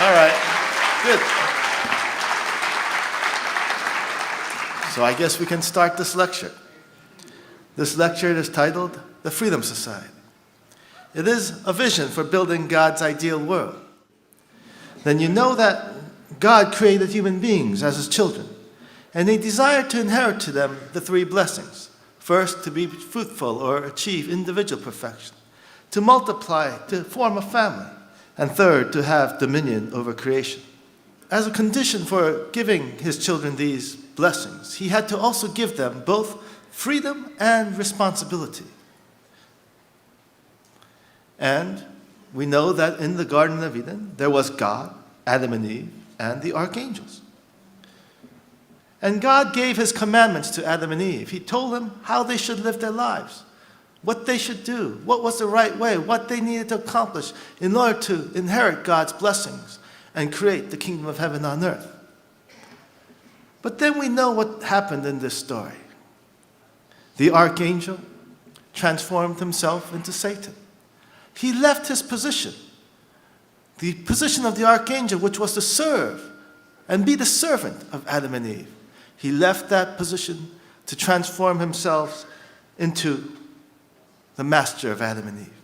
All right. Good. So I guess we can start this lecture. This lecture is titled The Freedom Society. It is a vision for building God's ideal world. Then you know that God created human beings as his children, and he desired to inherit to them the three blessings. First, to be fruitful or achieve individual perfection, to multiply, to form a family, and third, to have dominion over creation. As a condition for giving his children these blessings, he had to also give them both freedom and responsibility. And we know that in the Garden of Eden, there was God, Adam and Eve, and the archangels. And God gave his commandments to Adam and Eve. He told them how they should live their lives, what they should do, what was the right way, what they needed to accomplish in order to inherit God's blessings and create the kingdom of heaven on earth. But then we know what happened in this story. The archangel transformed himself into Satan. He left his position, the position of the archangel, which was to serve and be the servant of Adam and Eve. He left that position to transform himself into the master of Adam and Eve.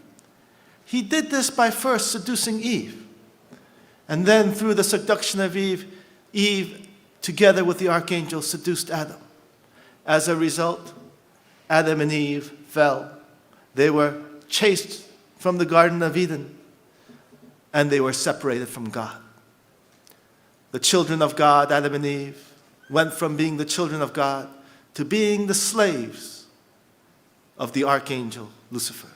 He did this by first seducing Eve. And then through the seduction of Eve, Eve, together with the archangel, seduced Adam. As a result, Adam and Eve fell. They were chased from the Garden of Eden, and they were separated from God. The children of God, Adam and Eve, went from being the children of God to being the slaves of the archangel Lucifer.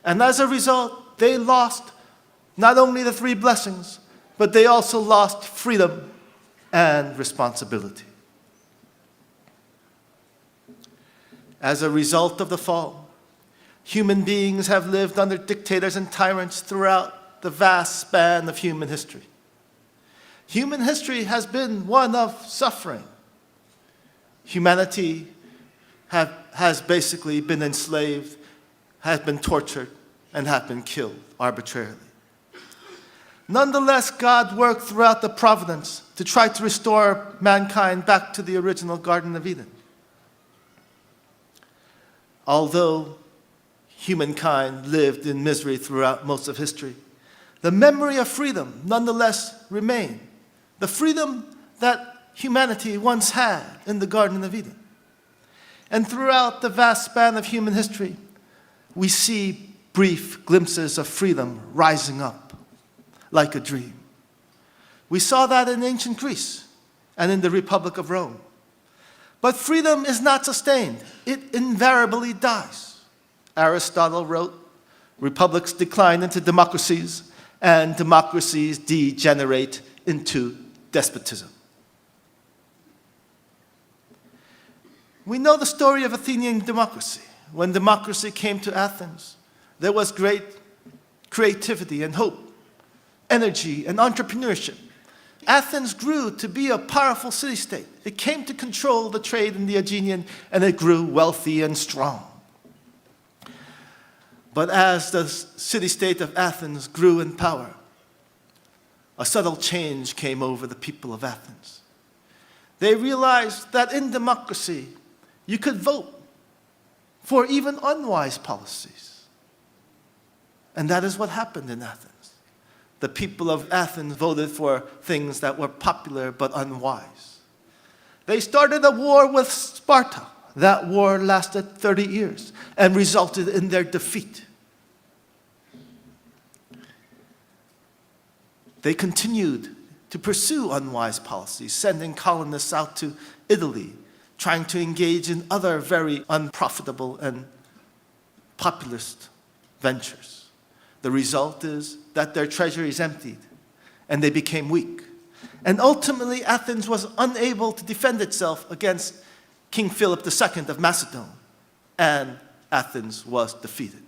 And as a result, they lost not only the three blessings, but they also lost freedom and responsibility. As a result of the fall, human beings have lived under dictators and tyrants throughout the vast span of human history. Human history has been one of suffering. Humanity has basically been enslaved, has been tortured, and have been killed arbitrarily. Nonetheless, God worked throughout the providence to try to restore mankind back to the original Garden of Eden. Although humankind lived in misery throughout most of history, the memory of freedom nonetheless remained. The freedom that humanity once had in the Garden of Eden. And throughout the vast span of human history, we see brief glimpses of freedom rising up like a dream. We saw that in ancient Greece and in the Republic of Rome. But freedom is not sustained. It invariably dies. Aristotle wrote, republics decline into democracies, and democracies degenerate into despotism. We know the story of Athenian democracy. When democracy came to Athens, there was great creativity and hope, energy and entrepreneurship. Athens grew to be a powerful city-state. It came to control the trade in the Aegean, and it grew wealthy and strong. But as the city-state of Athens grew in power, a subtle change came over the people of Athens. They realized that in democracy, you could vote for even unwise policies. And that is what happened in Athens. The people of Athens voted for things that were popular but unwise. They started a war with Sparta. That war lasted 30 years and resulted in their defeat. They continued to pursue unwise policies, sending colonists out to Italy, trying to engage in other very unprofitable and populist ventures. The result is that their treasuries emptied and they became weak. And ultimately, Athens was unable to defend itself against King Philip II of Macedon, and Athens was defeated.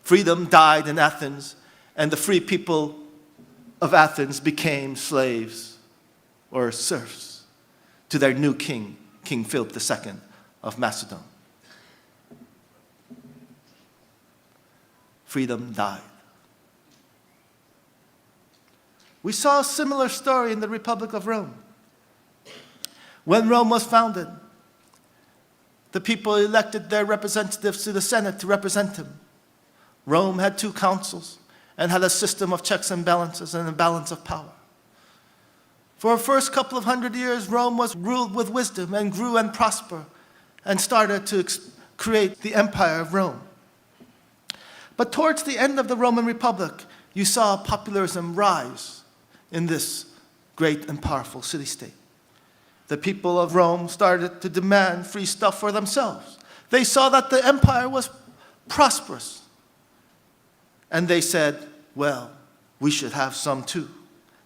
Freedom died in Athens, and the free people of Athens became slaves or serfs to their new king, King Philip II of Macedon. Freedom died. We saw a similar story in the Republic of Rome. When Rome was founded, the people elected their representatives to the Senate to represent them. Rome had 2 councils and had a system of checks and balances and a balance of power. For the first couple of 100 years, Rome was ruled with wisdom and grew and prospered and started to create the Empire of Rome. But towards the end of the Roman Republic, you saw popularism rise in this great and powerful city-state. The people of Rome started to demand free stuff for themselves. They saw that the empire was prosperous. And they said, well, we should have some too.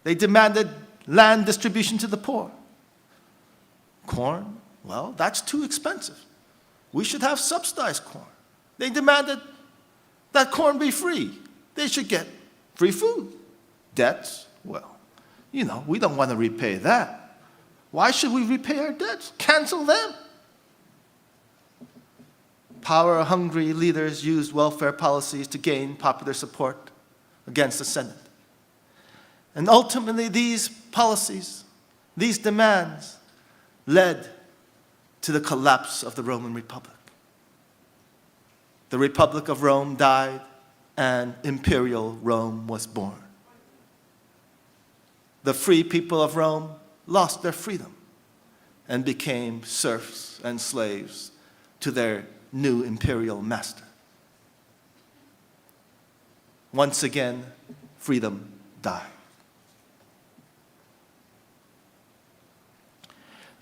They demanded land distribution to the poor. Corn, well, that's too expensive. We should have subsidized corn. They demanded that corn be free. They should get free food. Debts, well, we don't want to repay that. Why should we repay our debts? Cancel them. Power-hungry leaders used welfare policies to gain popular support against the Senate. And ultimately, these policies, these demands, led to the collapse of the Roman Republic. The Republic of Rome died, and Imperial Rome was born. The free people of Rome lost their freedom and became serfs and slaves to their new imperial master. Once again, freedom died.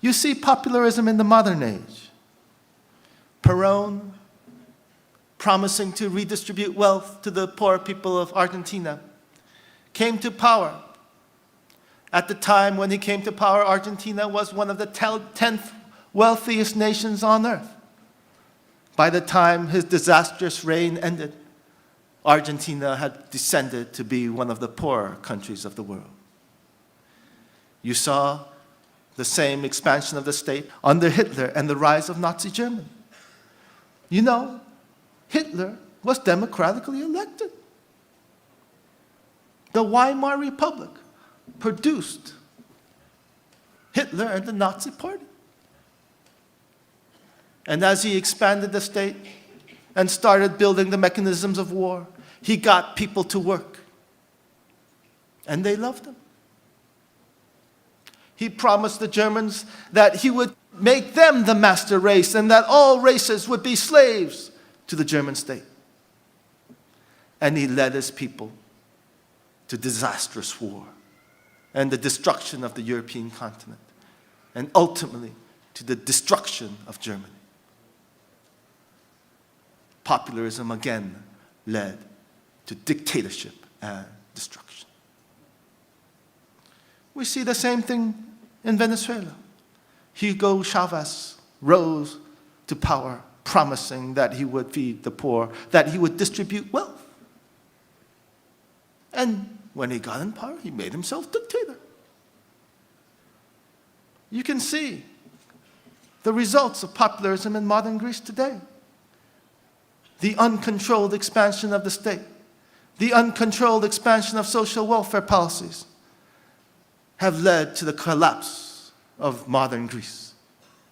You see popularism in the modern age. Perón, promising to redistribute wealth to the poor people of Argentina, came to power. At the time when he came to power, Argentina was one of the 10th wealthiest nations on earth. By the time his disastrous reign ended, Argentina had descended to be one of the poorer countries of the world. You saw the same expansion of the state under Hitler and the rise of Nazi Germany. Hitler was democratically elected. The Weimar Republic produced Hitler and the Nazi Party. And as he expanded the state and started building the mechanisms of war, he got people to work. And they loved him. He promised the Germans that he would make them the master race and that all races would be slaves to the German state. And he led his people to disastrous war and the destruction of the European continent, and ultimately to the destruction of Germany. Popularism again led to dictatorship and destruction. We see the same thing in Venezuela. Hugo Chavez rose to power, promising that he would feed the poor, that he would distribute wealth. And when he got in power, he made himself dictator. You can see the results of popularism in modern Greece today. The uncontrolled expansion of the state, the uncontrolled expansion of social welfare policies have led to the collapse of modern Greece.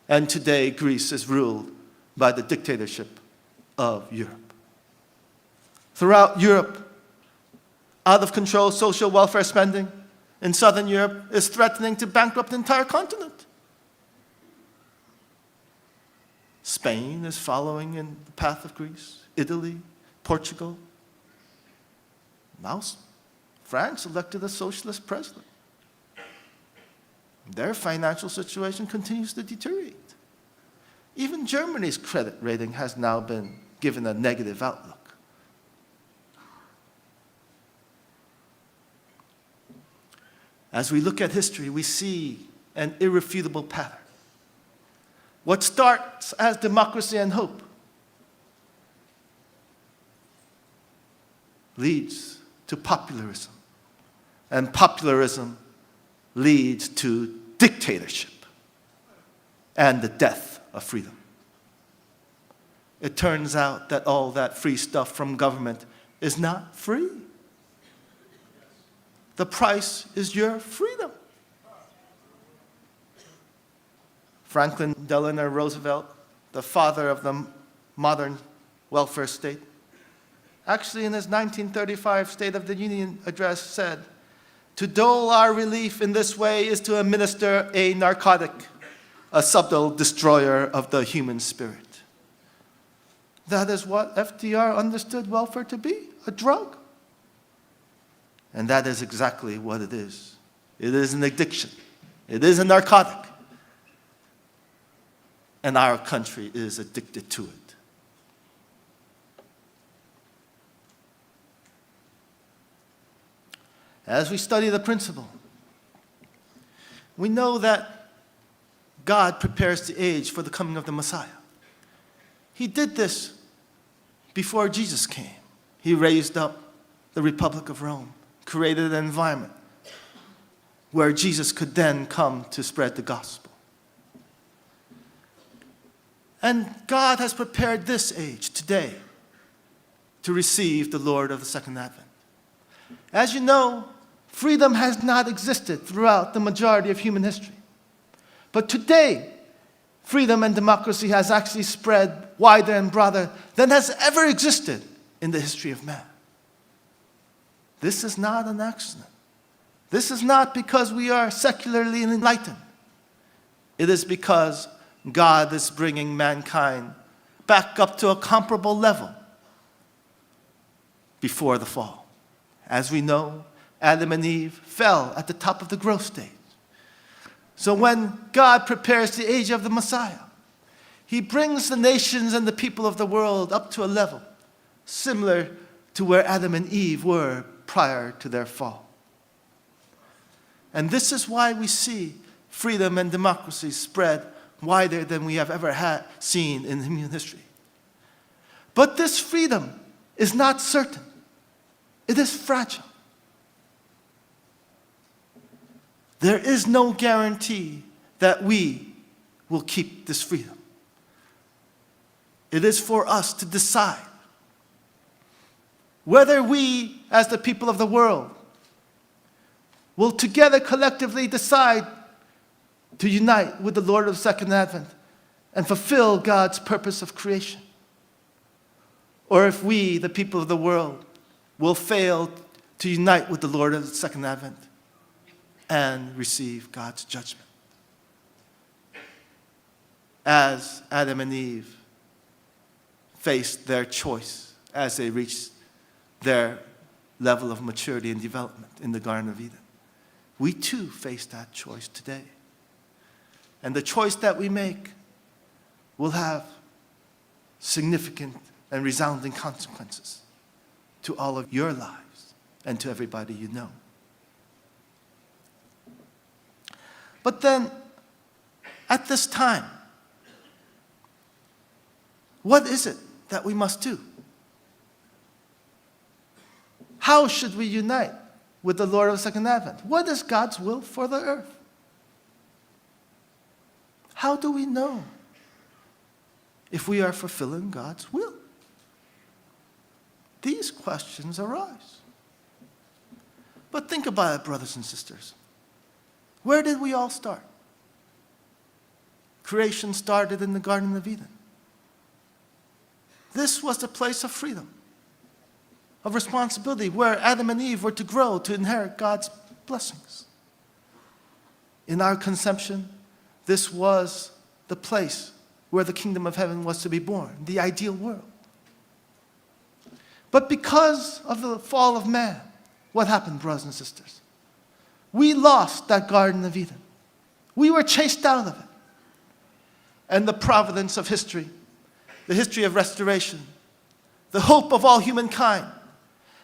And today, Greece is ruled by the dictatorship of Europe. Throughout Europe, out-of-control social welfare spending in Southern Europe is threatening to bankrupt the entire continent. Spain is following in the path of Greece, Italy, Portugal. Now, France elected a socialist president. Their financial situation continues to deteriorate. Even Germany's credit rating has now been given a negative outlook. As we look at history, we see an irrefutable pattern. What starts as democracy and hope leads to popularism, and popularism leads to dictatorship and the death of freedom. It turns out that all that free stuff from government is not free. The price is your freedom. Franklin Delano Roosevelt, the father of the modern welfare state, actually in his 1935 State of the Union address said, "To dole our relief in this way is to administer a narcotic, a subtle destroyer of the human spirit." That is what FDR understood welfare to be, a drug. And that is exactly what it is. It is an addiction. It is a narcotic. And our country is addicted to it. As we study the principle, we know that God prepares the age for the coming of the Messiah. He did this before Jesus came. He raised up the Republic of Rome, created an environment where Jesus could then come to spread the gospel. And God has prepared this age today to receive the Lord of the Second Advent. As you know, freedom has not existed throughout the majority of human history. But today, freedom and democracy has actually spread wider and broader than has ever existed in the history of man. This is not an accident. This is not because we are secularly enlightened. It is because God is bringing mankind back up to a comparable level before the fall. As we know, Adam and Eve fell at the top of the growth stage. So when God prepares the age of the Messiah, he brings the nations and the people of the world up to a level similar to where Adam and Eve were prior to their fall. And this is why we see freedom and democracy spread wider than we have ever seen in human history. But this freedom is not certain. It is fragile. There is no guarantee that we will keep this freedom. It is for us to decide whether we, as the people of the world, will together collectively decide to unite with the Lord of the Second Advent and fulfill God's purpose of creation. Or if we, the people of the world, will fail to unite with the Lord of the Second Advent and receive God's judgment. As Adam and Eve faced their choice as they reached their level of maturity and development in the Garden of Eden, we too face that choice today. And the choice that we make will have significant and resounding consequences to all of your lives and to everybody you know. But then, at this time, what is it that we must do? How should we unite with the Lord of the Second Advent? What is God's will for the earth? How do we know if we are fulfilling God's will? These questions arise. But think about it, brothers and sisters. Where did we all start? Creation started in the Garden of Eden. This was the place of freedom, of responsibility, where Adam and Eve were to grow to inherit God's blessings. In our conception, this was the place where the kingdom of heaven was to be born, the ideal world. But because of the fall of man, what happened, brothers and sisters? We lost that Garden of Eden. We were chased out of it. And the providence of history, the history of restoration, the hope of all humankind,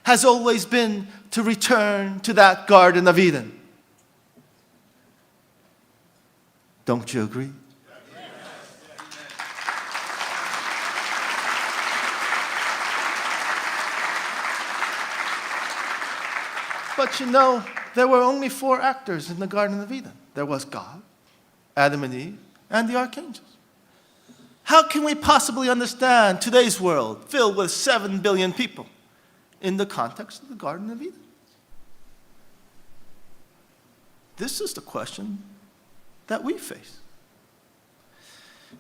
has always been to return to that Garden of Eden. Don't you agree? But you know, there were only 4 actors in the Garden of Eden. There was God, Adam and Eve, and the archangels. How can we possibly understand today's world filled with 7 billion people in the context of the Garden of Eden? This is the question that we face.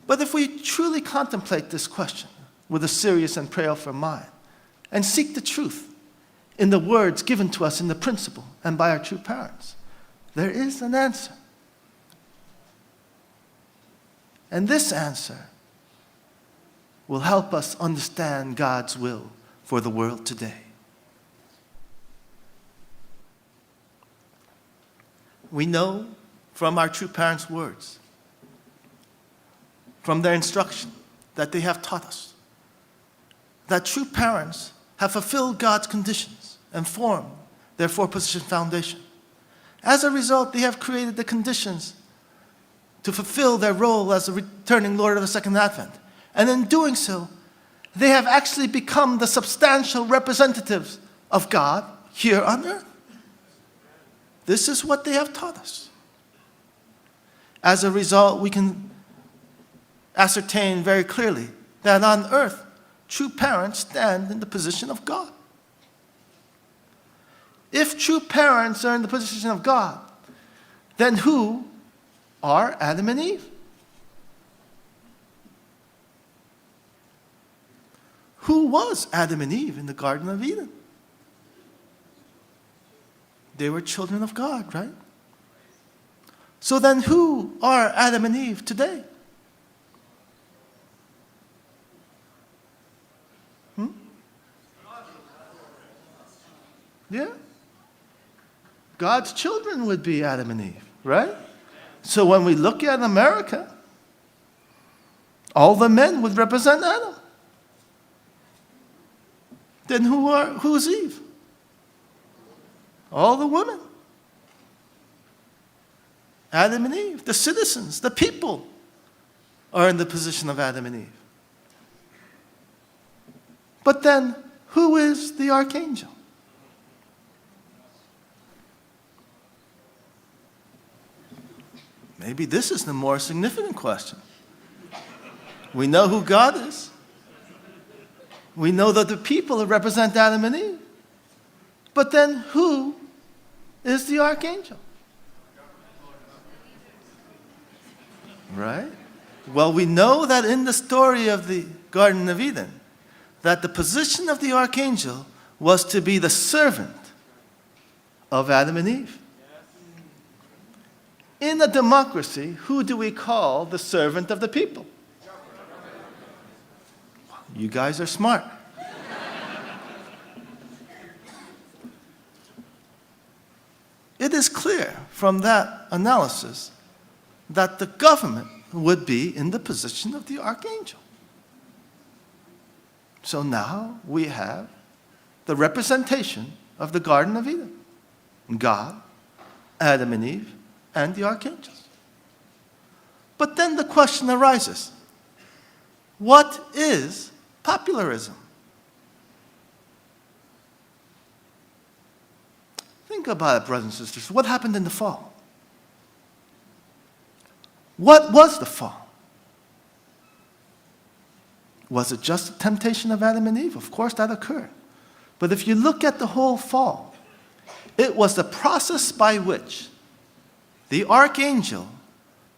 But if we truly contemplate this question with a serious and prayerful mind and seek the truth in the words given to us in the principle and by our true parents, there is an answer. And this answer will help us understand God's will for the world today. We know from our true parents' words, from their instruction that they have taught us, that true parents have fulfilled God's conditions and formed their four-position foundation. As a result, they have created the conditions to fulfill their role as the returning Lord of the Second Advent. And in doing so, they have actually become the substantial representatives of God here on earth. This is what they have taught us. As a result, we can ascertain very clearly that on earth, true parents stand in the position of God. If true parents are in the position of God, then who are Adam and Eve? Who was Adam and Eve in the Garden of Eden? They were children of God, right? So then who are Adam and Eve today? Yeah? God's children would be Adam and Eve, right? So when we look at America, all the men would represent Adam. Then who's Eve? All the women. Adam and Eve, the citizens, the people are in the position of Adam and Eve. But then, who is the archangel? Maybe this is the more significant question. We know who God is. We know that the people represent Adam and Eve. But then who is the archangel? Right? Well, we know that in the story of the Garden of Eden, that the position of the archangel was to be the servant of Adam and Eve. In a democracy, who do we call the servant of the people? You guys are smart. It is clear from that analysis that the government would be in the position of the archangel. So now we have the representation of the Garden of Eden. God, Adam and Eve, and the archangels. But then the question arises, what is popularism? Think about it, brothers and sisters. What happened in the fall? What was the fall? Was it just the temptation of Adam and Eve? Of course that occurred. But if you look at the whole fall, it was the process by which the archangel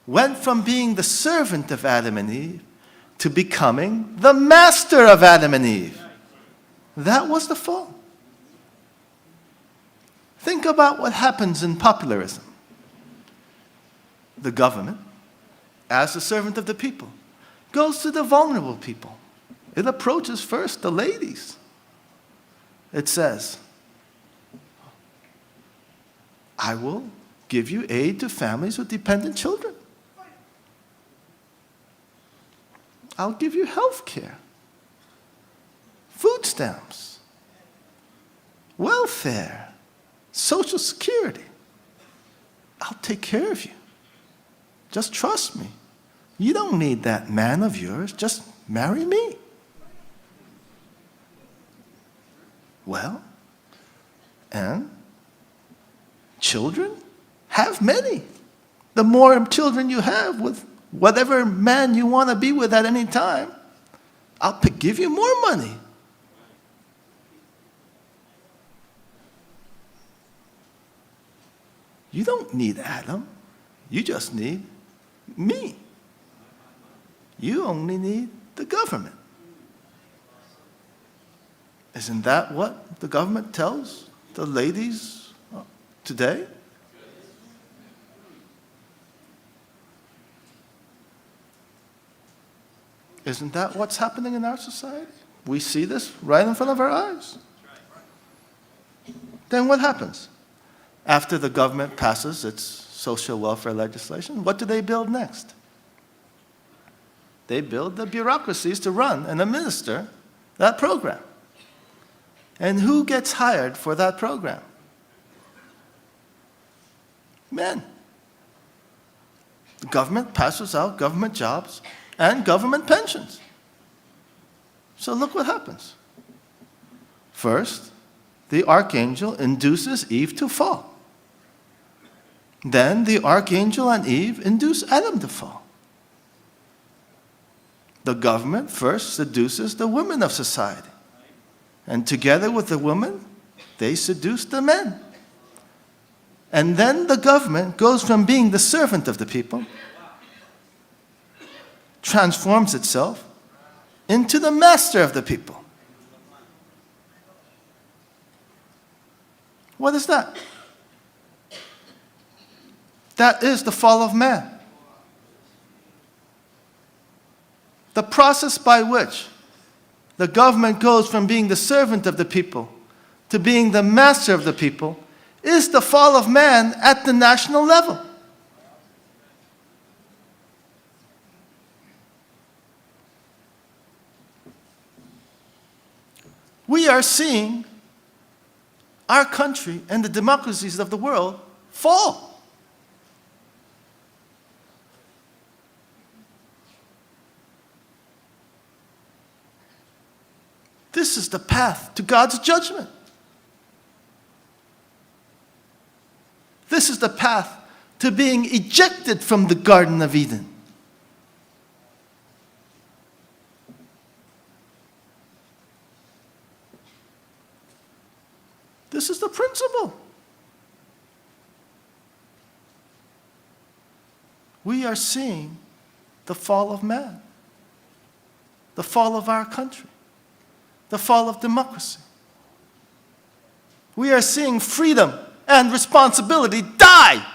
went from being the servant of Adam and Eve to becoming the master of Adam and Eve. That was the fall. Think about what happens in popularism. The government, as the servant of the people, goes to the vulnerable people. It approaches first the ladies. It says, I will give you aid to families with dependent children. I'll give you health care, food stamps, welfare, Social Security. I'll take care of you. Just trust me. You don't need that man of yours. Just marry me. Well, and children, have many. The more children you have with whatever man you want to be with at any time, I'll give you more money. You don't need Adam. You just need me. You only need the government. Isn't that what the government tells the ladies today? Isn't that what's happening in our society? We see this right in front of our eyes. Then what happens? After the government passes its social welfare legislation, what do they build next? They build the bureaucracies to run and administer that program. And who gets hired for that program? Men. The government passes out government jobs and government pensions. So look what happens. First, the archangel induces Eve to fall. Then the archangel and Eve induce Adam to fall. The government first seduces the women of society. And together with the women, they seduce the men. And then the government goes from being the servant of the people, transforms itself into the master of the people. What is that? That is the fall of man. The process by which the government goes from being the servant of the people to being the master of the people is the fall of man at the national level. We are seeing our country and the democracies of the world fall. This is the path to God's judgment. This is the path to being ejected from the Garden of Eden. This is the principle. We are seeing the fall of man, the fall of our country, the fall of democracy. We are seeing freedom and responsibility die.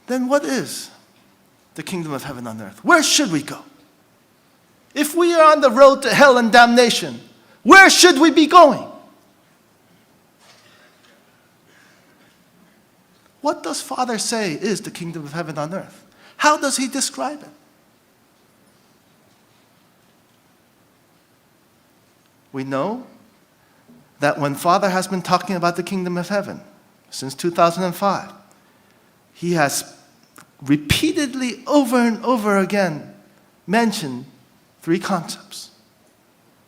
Then what is the kingdom of heaven on earth? Where should we go? If we are on the road to hell and damnation, where should we be going? What does Father say is the kingdom of heaven on earth? How does he describe it? We know that when Father has been talking about the kingdom of heaven since 2005, he has repeatedly, over and over again, mentioned three concepts.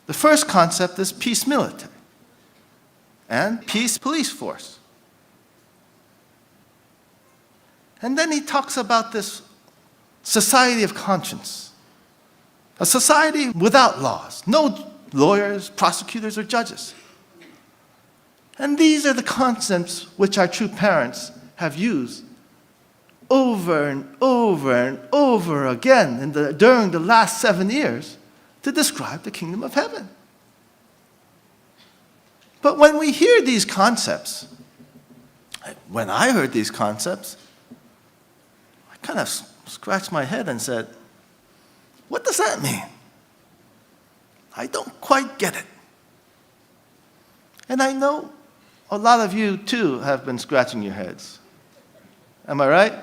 The first concept is peace military and peace police force. And then he talks about this society of conscience, a society without laws, no lawyers, prosecutors, or judges. And these are the concepts which our true parents have used over and over and over again during the last 7 years to describe the kingdom of heaven. But when we hear these concepts, when I heard these concepts, I kind of scratched my head and said, what does that mean? I don't quite get it. And I know a lot of you too have been scratching your heads. Am I right?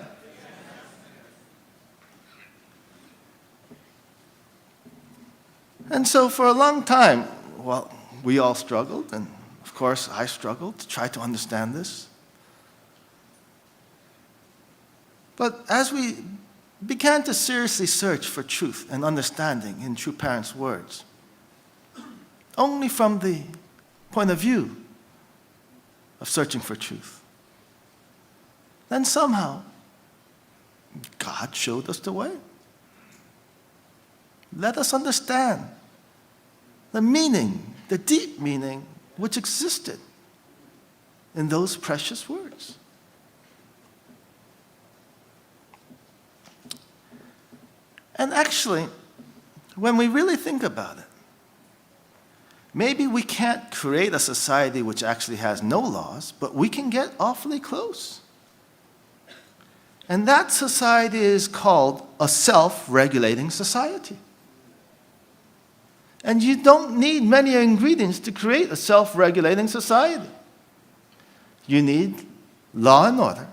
And so for a long time, well, we all struggled, and of course I struggled to try to understand this. But as we began to seriously search for truth and understanding in true parents' words, only from the point of view of searching for truth, then somehow God showed us the way. Let us understand the meaning, the deep meaning which existed in those precious words. And actually, when we really think about it, maybe we can't create a society which actually has no laws, but we can get awfully close. And that society is called a self-regulating society. And you don't need many ingredients to create a self-regulating society. You need law and order.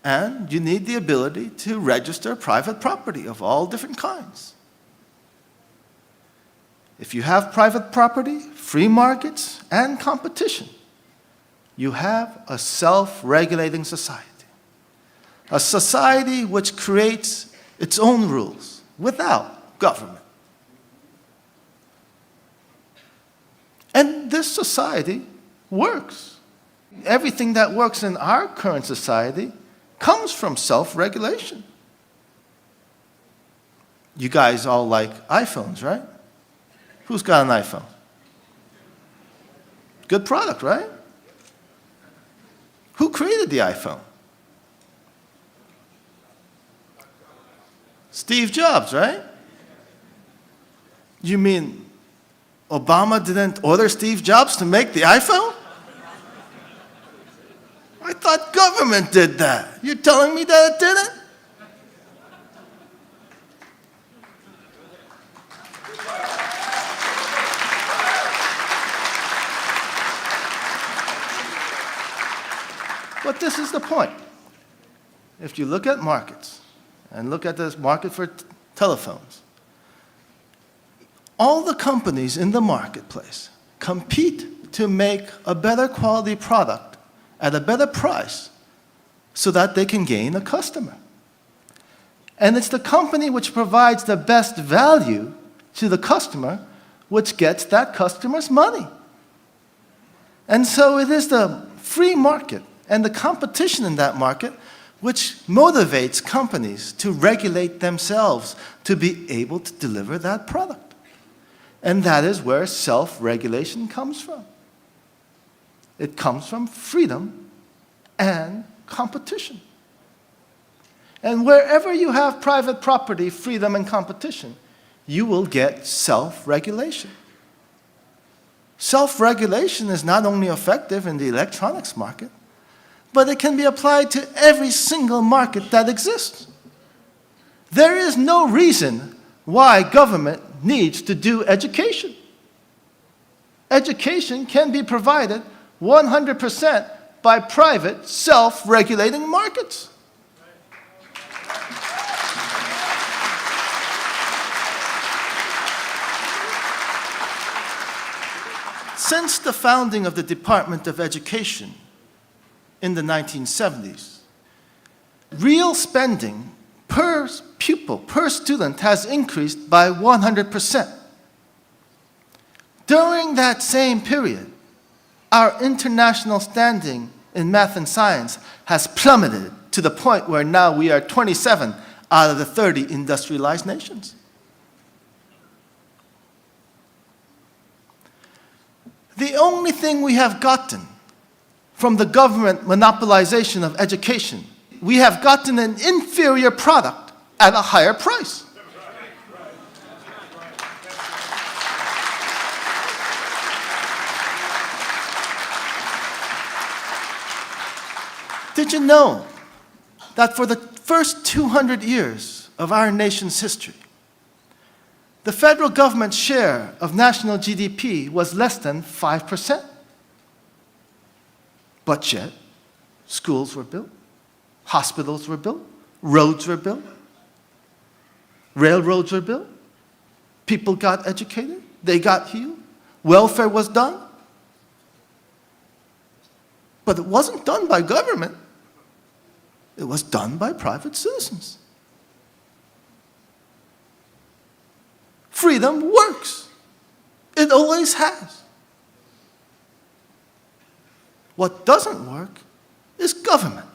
And you need the ability to register private property of all different kinds. If you have private property, free markets, and competition, you have a self-regulating society. A society which creates its own rules without government. And this society works. Everything that works in our current society comes from self-regulation. You guys all like iPhones, right? Who's got an iPhone? Good product, right? Who created the iPhone? Steve Jobs, right? You mean Obama didn't order Steve Jobs to make the iPhone? I thought government did that. You're telling me that it didn't? But this is the point. If you look at markets, and look at this market for telephones, all the companies in the marketplace compete to make a better quality product at a better price so that they can gain a customer. And it's the company which provides the best value to the customer which gets that customer's money. And so it is the free market and the competition in that market which motivates companies to regulate themselves to be able to deliver that product. And that is where self-regulation comes from. It comes from freedom and competition. And wherever you have private property, freedom, and competition, you will get self-regulation. Self-regulation is not only effective in the electronics market, but it can be applied to every single market that exists. There is no reason why government needs to do education. Education can be provided 100% by private, self-regulating markets. Since the founding of the Department of Education in the 1970s, real spending per pupil, per student, has increased by 100%. During that same period, our international standing in math and science has plummeted to the point where now we are 27 out of the 30 industrialized nations. The only thing we have gotten from the government monopolization of education, we have gotten an inferior product at a higher price. Did you know that for the first 200 years of our nation's history, the federal government's share of national GDP was less than 5%? But yet, schools were built, hospitals were built, roads were built, railroads were built, people got educated, they got healed, welfare was done. But it wasn't done by government. It was done by private citizens. Freedom works. It always has. What doesn't work is government.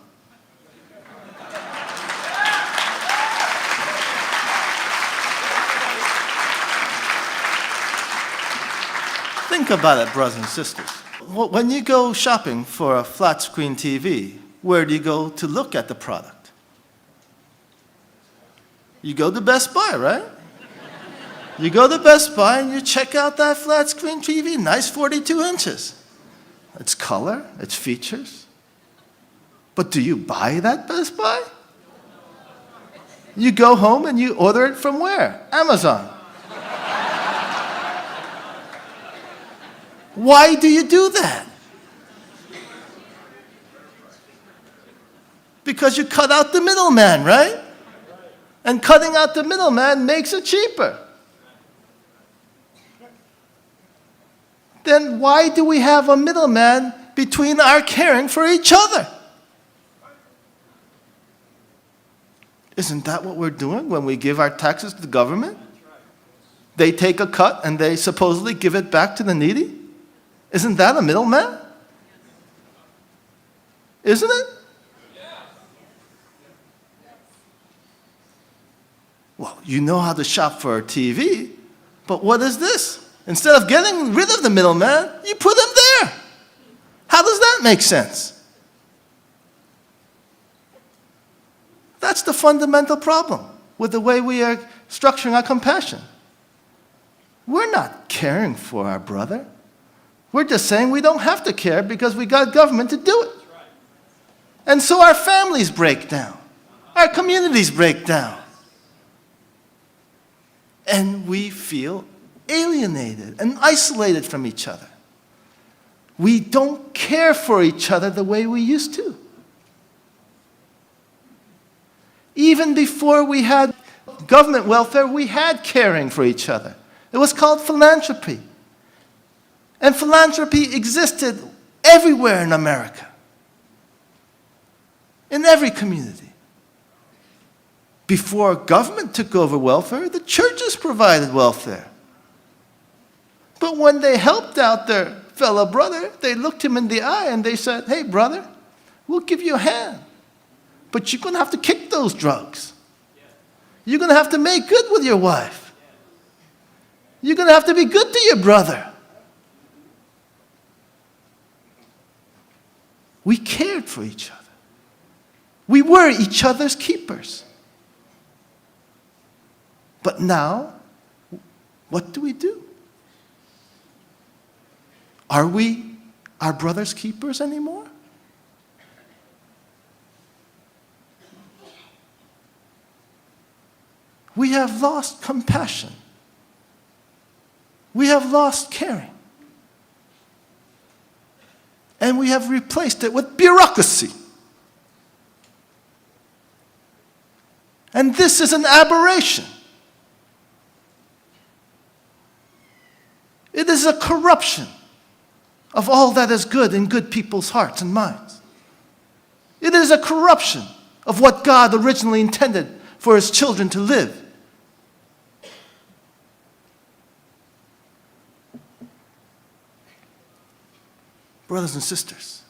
Think about it, brothers and sisters. When you go shopping for a flat screen TV, where do you go to look at the product? You go to Best Buy, right? You go to Best Buy and you check out that flat screen TV, nice 42 inches. Its color, its features. But do you buy that Best Buy? You go home and you order it from where? Amazon. Why do you do that? Because you cut out the middleman, right? And cutting out the middleman makes it cheaper. Then why do we have a middleman between our caring for each other? Isn't that what we're doing when we give our taxes to the government? They take a cut and they supposedly give it back to the needy? Isn't that a middleman? Isn't it? Well, you know how to shop for a TV, but what is this? Instead of getting rid of the middleman, you put him there. How does that make sense? That's the fundamental problem with the way we are structuring our compassion. We're not caring for our brother. We're just saying we don't have to care because we got government to do it. And so our families break down. Our communities break down. And we feel alienated and isolated from each other. We don't care for each other the way we used to. Even before we had government welfare, we had caring for each other. It was called philanthropy. And philanthropy existed everywhere in America, in every community. Before government took over welfare, the churches provided welfare. But when they helped out their fellow brother, they looked him in the eye and they said, "Hey, brother, we'll give you a hand, but you're going to have to kick those drugs. You're going to have to make good with your wife. You're going to have to be good to your brother." We cared for each other. We were each other's keepers. But now, what do? Are we our brother's keepers anymore? We have lost compassion. We have lost caring. And we have replaced it with bureaucracy. And this is an aberration. It is a corruption of all that is good in good people's hearts and minds. It is a corruption of what God originally intended for His children to live. Brothers and sisters,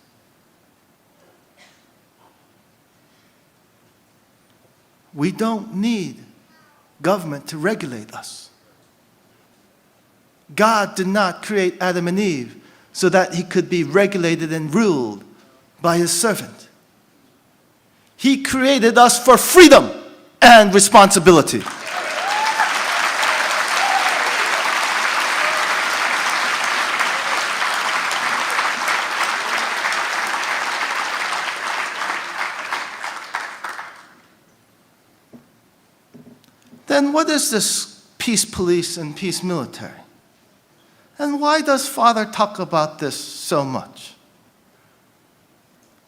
we don't need government to regulate us. God did not create Adam and Eve so that He could be regulated and ruled by His servant. He created us for freedom and responsibility. Then what is this peace police and peace military? And why does Father talk about this so much?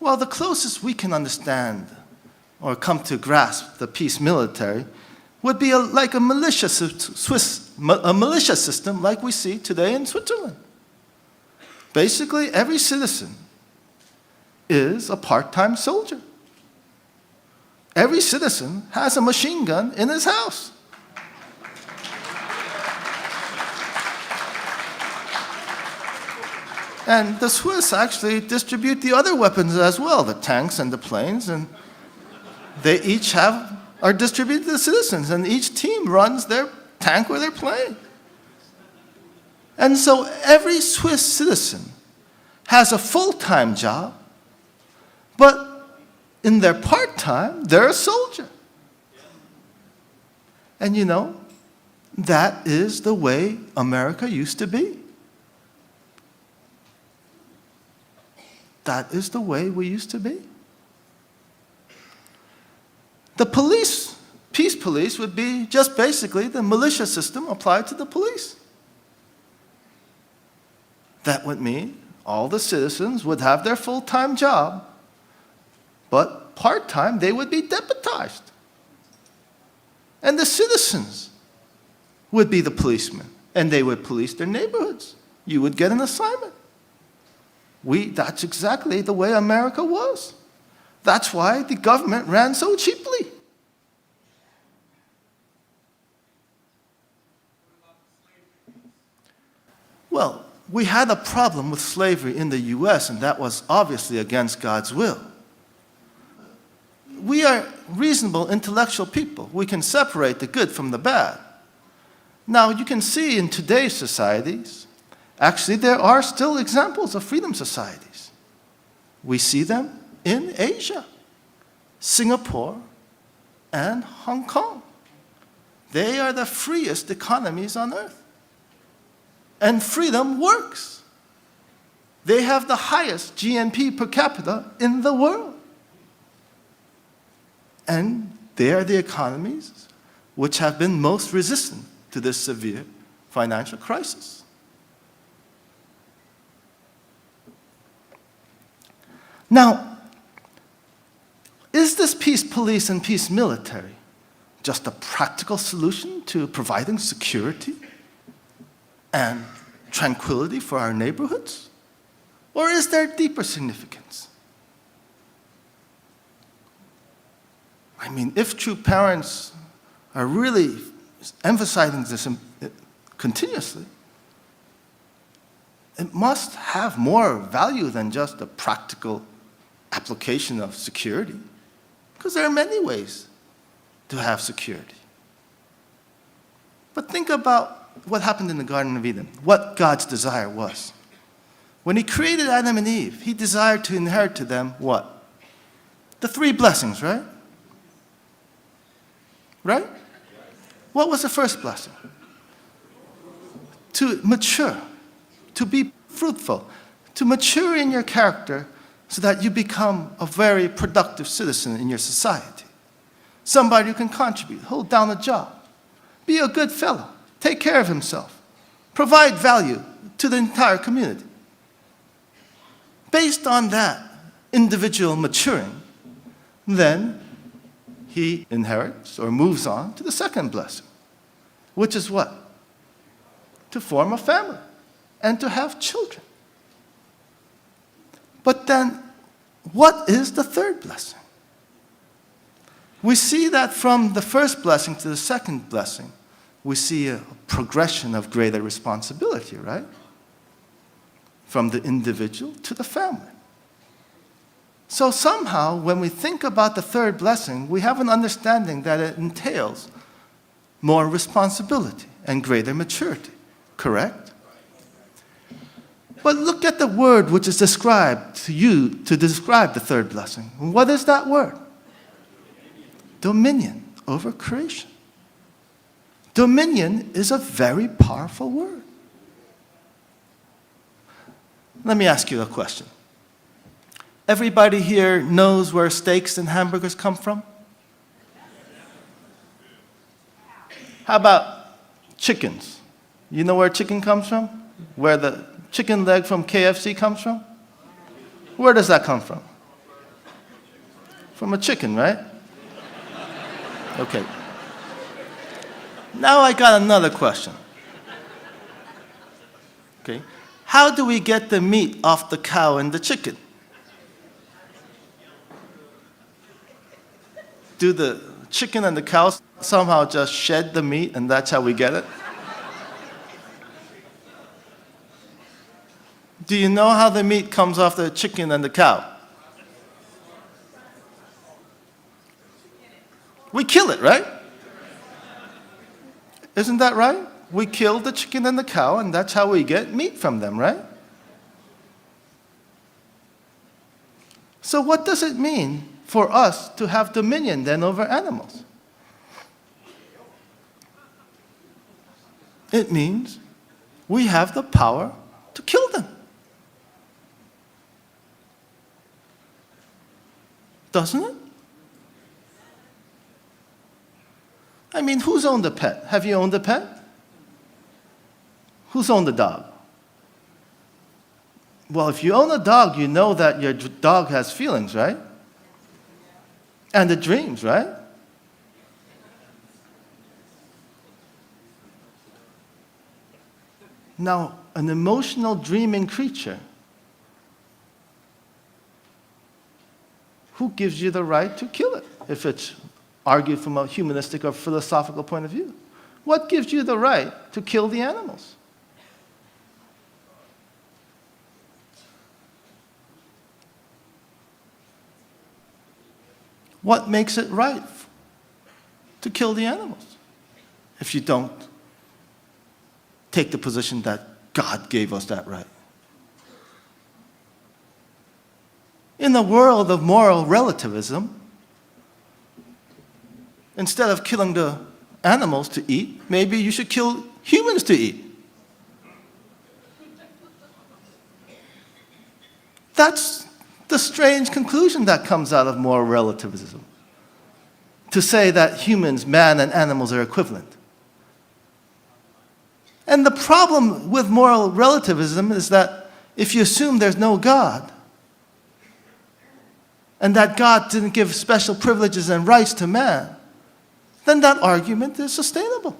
Well, the closest we can understand or come to grasp the peace military would be like a militia system like we see today in Switzerland. Basically, every citizen is a part-time soldier. Every citizen has a machine gun in his house. And the Swiss actually distribute the other weapons as well, the tanks and the planes, and they each are distributed to the citizens, and each team runs their tank or their plane. And so every Swiss citizen has a full-time job, but in their part-time, they're a soldier. And you know, that is the way America used to be. That is the way we used to be. The police, peace police, would be just basically the militia system applied to the police. That would mean all the citizens would have their full-time job, but part-time they would be deputized. And the citizens would be the policemen, and they would police their neighborhoods. You would get an assignment. That's exactly the way America was. That's why the government ran so cheaply. Well, we had a problem with slavery in the U.S., and that was obviously against God's will. We are reasonable, intellectual people. We can separate the good from the bad. Now, you can see in today's societies, actually, there are still examples of freedom societies. We see them in Asia, Singapore, and Hong Kong. They are the freest economies on earth. And freedom works. They have the highest GNP per capita in the world. And they are the economies which have been most resistant to this severe financial crisis. Now, is this peace police and peace military just a practical solution to providing security and tranquility for our neighborhoods? Or is there deeper significance? I mean, if true parents are really emphasizing this continuously, it must have more value than just a practical application of security, because there are many ways to have security. But think about what happened in the Garden of Eden, what God's desire was. When he created Adam and Eve, he desired to inherit to them what? The 3 blessings, right? Right? What was the first blessing? To mature, to be fruitful, to mature in your character so that you become a very productive citizen in your society. Somebody who can contribute, hold down a job, be a good fellow, take care of himself, provide value to the entire community. Based on that individual maturing, then he inherits or moves on to the second blessing, which is what? To form a family and to have children. But then, what is the third blessing? We see that from the first blessing to the second blessing, we see a progression of greater responsibility, right? From the individual to the family. So somehow, when we think about the third blessing, we have an understanding that it entails more responsibility and greater maturity, correct? But look at the word which is described to you to describe the third blessing. What is that word? Dominion over creation. Dominion is a very powerful word. Let me ask you a question. Everybody here knows where steaks and hamburgers come from? How about chickens? You know where chicken comes from? Where the chicken leg from KFC comes from? Where does that come from? From a chicken, right? Okay. Now I got another question. Okay. How do we get the meat off the cow and the chicken? Do the chicken and the cow somehow just shed the meat and that's how we get it? Do you know how the meat comes off the chicken and the cow? We kill it, right? Isn't that right? We kill the chicken and the cow, and that's how we get meat from them, right? So what does it mean for us to have dominion then over animals? It means we have the power to kill them. Doesn't it? I mean, who's owned a pet? Have you owned a pet? Who's owned a dog? Well, if you own a dog, you know that your dog has feelings, right? And it dreams, right? Now, an emotional dreaming creature, who gives you the right to kill it if it's argued from a humanistic or philosophical point of view? What gives you the right to kill the animals? What makes it right to kill the animals if you don't take the position that God gave us that right? In the world of moral relativism, instead of killing the animals to eat, maybe you should kill humans to eat. That's the strange conclusion that comes out of moral relativism. To say that humans, man, and animals are equivalent. And the problem with moral relativism is that if you assume there's no God, and that God didn't give special privileges and rights to man, then that argument is sustainable.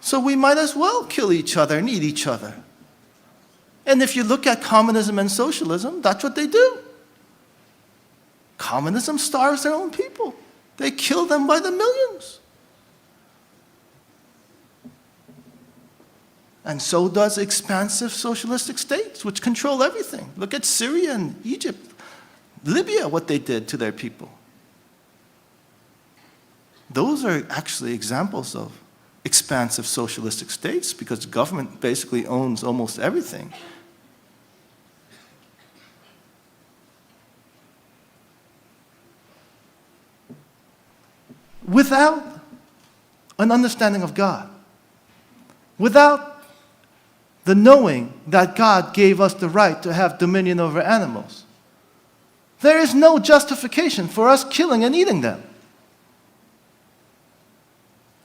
So we might as well kill each other and eat each other. And if you look at communism and socialism, that's what they do. Communism starves their own people. They kill them by the millions. And so does expansive socialistic states, which control everything. Look at Syria and Egypt, Libya, what they did to their people. Those are actually examples of expansive socialistic states because the government basically owns almost everything. Without an understanding of God, without the knowing that God gave us the right to have dominion over animals, there is no justification for us killing and eating them.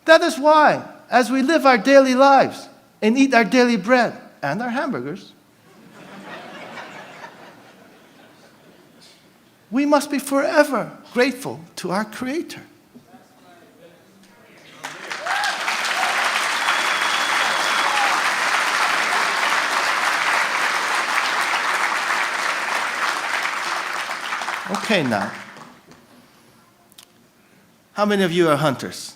That is why, as we live our daily lives and eat our daily bread and our hamburgers, we must be forever grateful to our Creator. Okay, now, how many of you are hunters?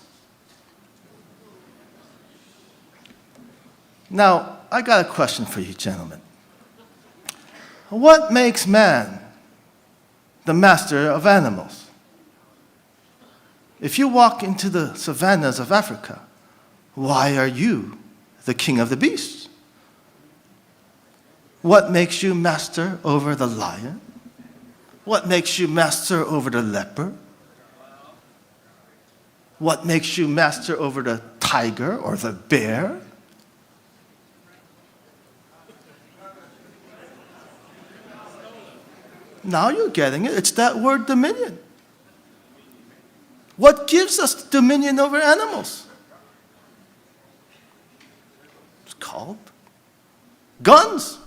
Now, I got a question for you, gentlemen. What makes man the master of animals? If you walk into the savannas of Africa, why are you the king of the beasts? What makes you master over the lion? What makes you master over the leopard? What makes you master over the tiger or the bear? Now you're getting it. It's that word dominion. What gives us dominion over animals? It's called guns.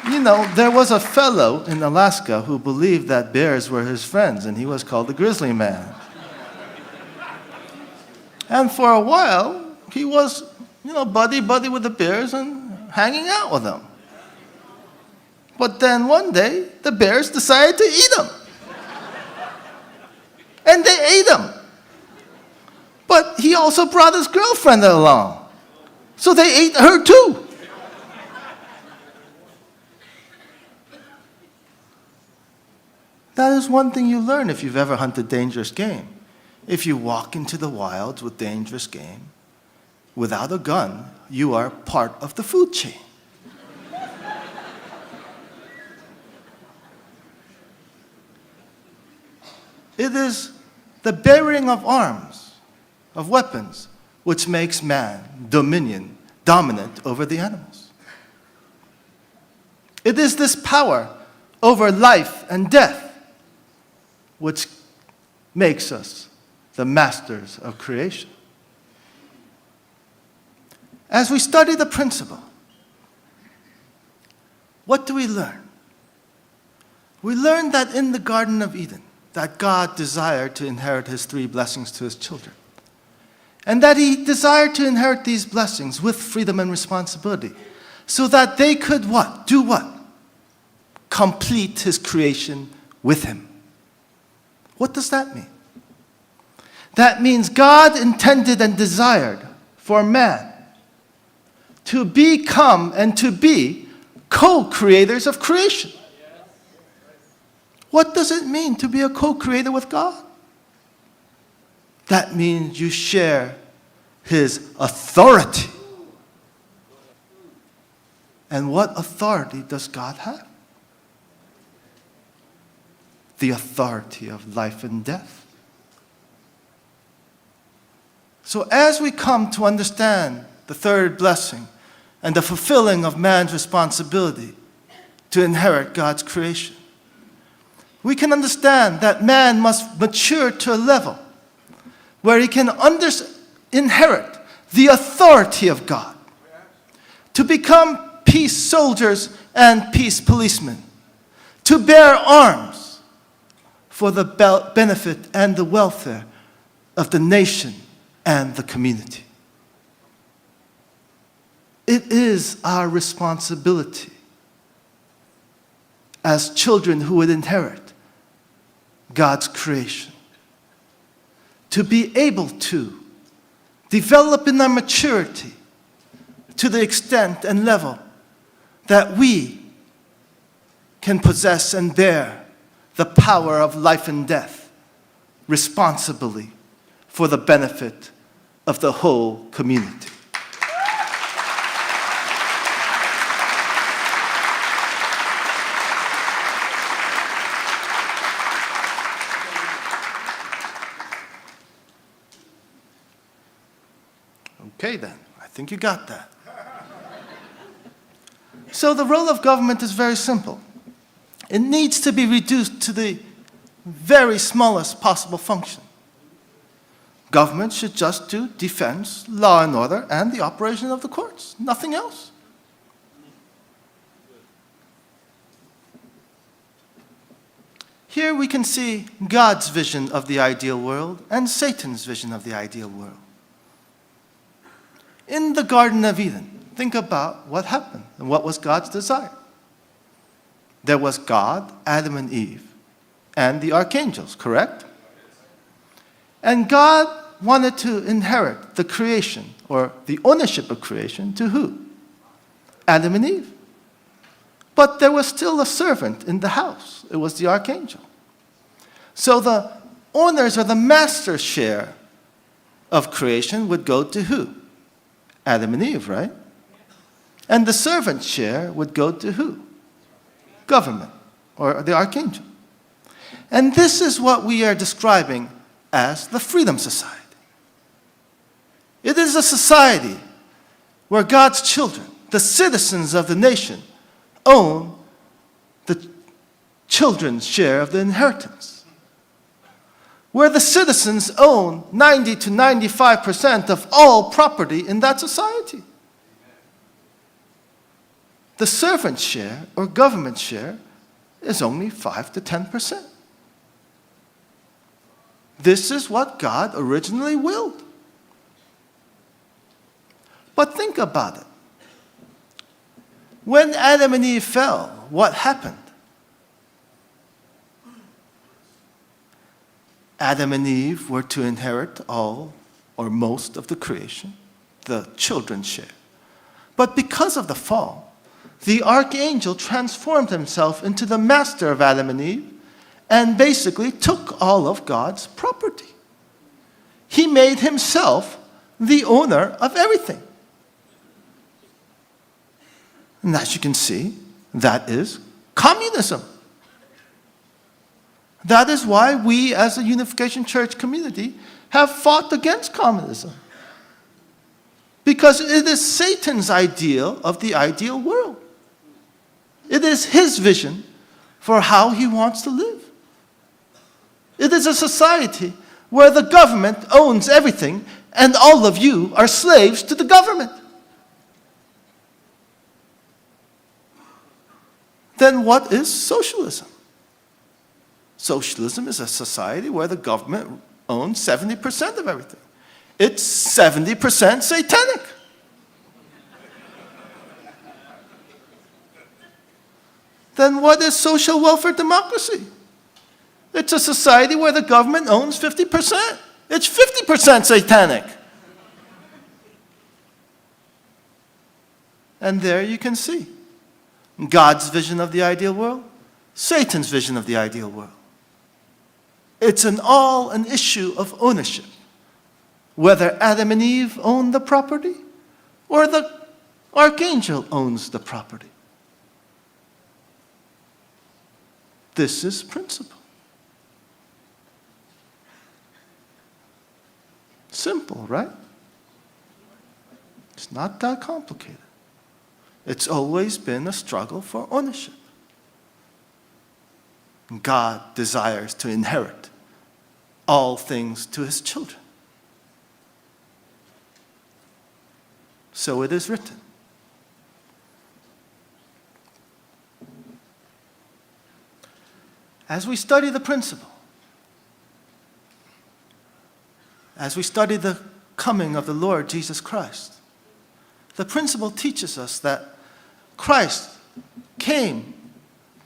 You know, there was a fellow in Alaska who believed that bears were his friends, and he was called the grizzly man. And for a while, he was, buddy-buddy with the bears and hanging out with them. But then one day, the bears decided to eat him. And they ate him. But he also brought his girlfriend along. So they ate her too. That is one thing you learn if you've ever hunted dangerous game. If you walk into the wilds with dangerous game, without a gun, you are part of the food chain. It is the bearing of arms, of weapons, which makes man dominant over the animals. It is this power over life and death which makes us the masters of creation. As we study the principle, what do we learn? We learn that in the Garden of Eden, that God desired to inherit his 3 blessings to his children. And that he desired to inherit these blessings with freedom and responsibility, so that they could what? Do what? Complete his creation with him. What does that mean? That means God intended and desired for man to become and to be co-creators of creation. What does it mean to be a co-creator with God? That means you share his authority. And what authority does God have? The authority of life and death. So as we come to understand the 3rd blessing and the fulfilling of man's responsibility to inherit God's creation, we can understand that man must mature to a level where he can inherit the authority of God, to become peace soldiers and peace policemen, to bear arms for the benefit and the welfare of the nation and the community. It is our responsibility as children who would inherit God's creation to be able to develop in our maturity to the extent and level that we can possess and bear the power of life and death responsibly for the benefit of the whole community. Okay then, I think you got that. So the role of government is very simple. It needs to be reduced to the very smallest possible function. Government should just do defense, law and order, and the operation of the courts, nothing else. Here we can see God's vision of the ideal world and Satan's vision of the ideal world. In the Garden of Eden, think about what happened and what was God's desire. There was God, Adam and Eve, and the archangels, correct? And God wanted to inherit the creation, or the ownership of creation, to who? Adam and Eve. But there was still a servant in the house. It was the archangel. So the owners or the master's share of creation would go to who? Adam and Eve, right? And the servant's share would go to who? Government, or the archangel. And this is what we are describing as the Freedom Society. It is a society where God's children, the citizens of the nation, own the children's share of the inheritance. Where the citizens own 90 to 95% of all property in that society. The servant's share or government share is only 5 to 10%. This is what God originally willed. But think about it. When Adam and Eve fell, what happened? Adam and Eve were to inherit all or most of the creation. The children share. But because of the fall, the archangel transformed himself into the master of Adam and Eve and basically took all of God's property. He made himself the owner of everything. And as you can see, that is communism. That is why we as a Unification Church community have fought against communism. Because it is Satan's ideal of the ideal world. It is his vision for how he wants to live. It is a society where the government owns everything and all of you are slaves to the government. Then what is socialism? Socialism is a society where the government owns 70% of everything. It's 70% satanic. Then what is social welfare democracy? It's a society where the government owns 50%. It's 50% satanic. And there you can see God's vision of the ideal world, Satan's vision of the ideal world. It's all an issue of ownership. Whether Adam and Eve own the property or the archangel owns the property. This is principle. Simple, right? It's not that complicated. It's always been a struggle for ownership. God desires to inherit all things to his children. So it is written. As we study the principle, as we study the coming of the Lord Jesus Christ, the principle teaches us that Christ came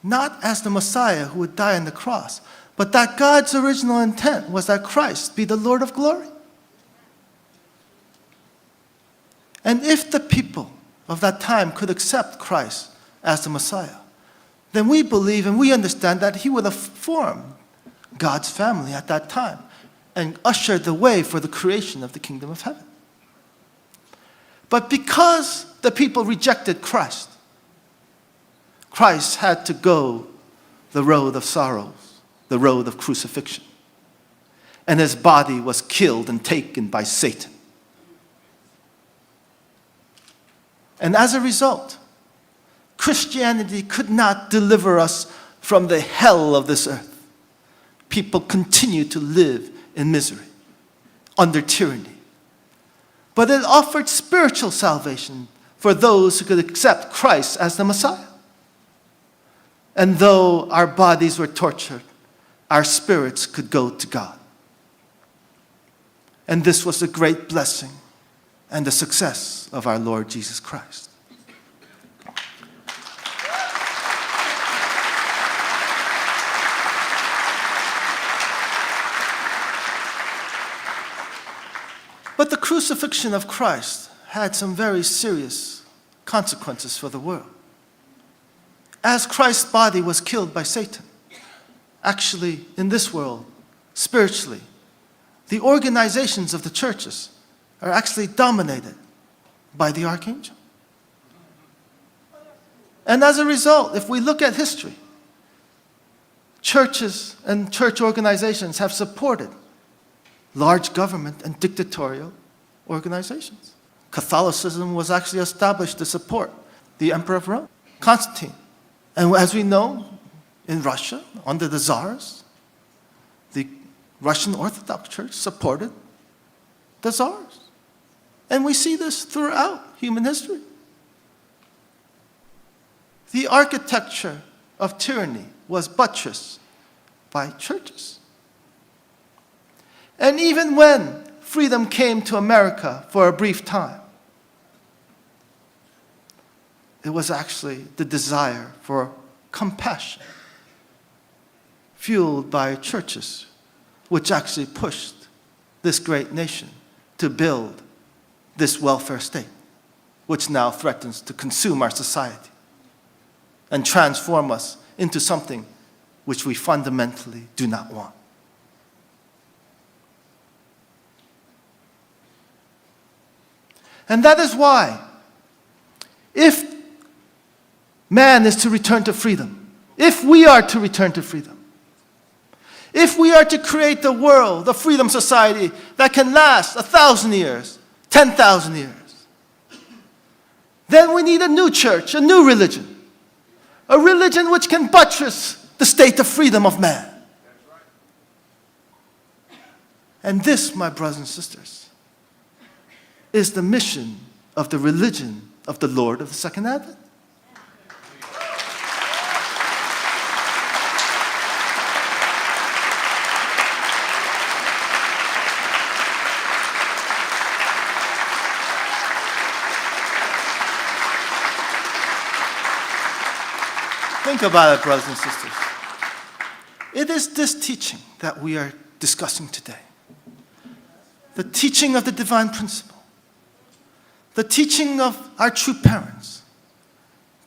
not as the Messiah who would die on the cross, but that God's original intent was that Christ be the Lord of glory. And if the people of that time could accept Christ as the Messiah, then we believe and we understand that he would have formed God's family at that time and ushered the way for the creation of the kingdom of heaven. But because the people rejected Christ, Christ had to go the road of sorrows, the road of crucifixion. And his body was killed and taken by Satan. And as a result, Christianity could not deliver us from the hell of this earth. People continue to live in misery, under tyranny. But it offered spiritual salvation for those who could accept Christ as the Messiah. And though our bodies were tortured, our spirits could go to God. And this was the great blessing and the success of our Lord Jesus Christ. But the crucifixion of Christ had some very serious consequences for the world. As Christ's body was killed by Satan, actually in this world, spiritually, the organizations of the churches are actually dominated by the archangel. And as a result, if we look at history, churches and church organizations have supported large government and dictatorial organizations. Catholicism was actually established to support the Emperor of Rome, Constantine. And as we know, in Russia, under the Tsars, the Russian Orthodox Church supported the Tsars. And we see this throughout human history. The architecture of tyranny was buttressed by churches. And even when freedom came to America for a brief time, it was actually the desire for compassion, fueled by churches, which actually pushed this great nation to build this welfare state, which now threatens to consume our society and transform us into something which we fundamentally do not want. And that is why, if man is to return to freedom, if we are to return to freedom, if we are to create the world, the freedom society that can last 1,000 years, 10,000 years, then we need a new church, a new religion, a religion which can buttress the state of freedom of man. And this, my brothers and sisters, is the mission of the religion of the Lord of the Second Advent. Think about it, brothers and sisters. It is this teaching that we are discussing today. The teaching of the divine principle. The teaching of our true parents.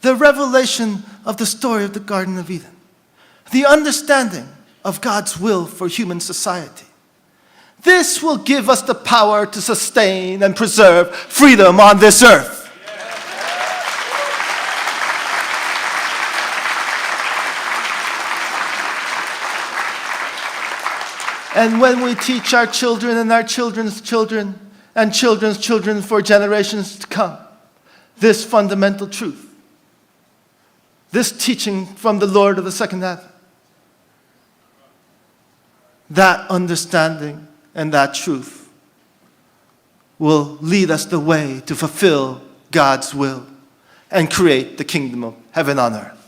The revelation of the story of the Garden of Eden. The understanding of God's will for human society. This will give us the power to sustain and preserve freedom on this earth. And when we teach our children and our children's children and children's children for generations to come, this fundamental truth, this teaching from the Lord of the Second Advent, that understanding and that truth will lead us the way to fulfill God's will and create the kingdom of heaven on earth.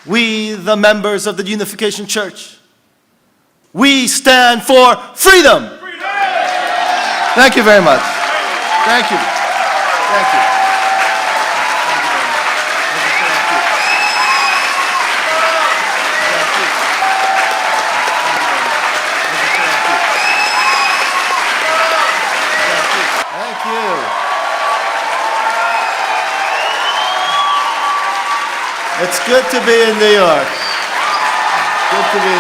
We, the members of the Unification Church, we stand for freedom. Thank you very much. Thank you. Thank you. Thank you. It's good to be in New York. Good to be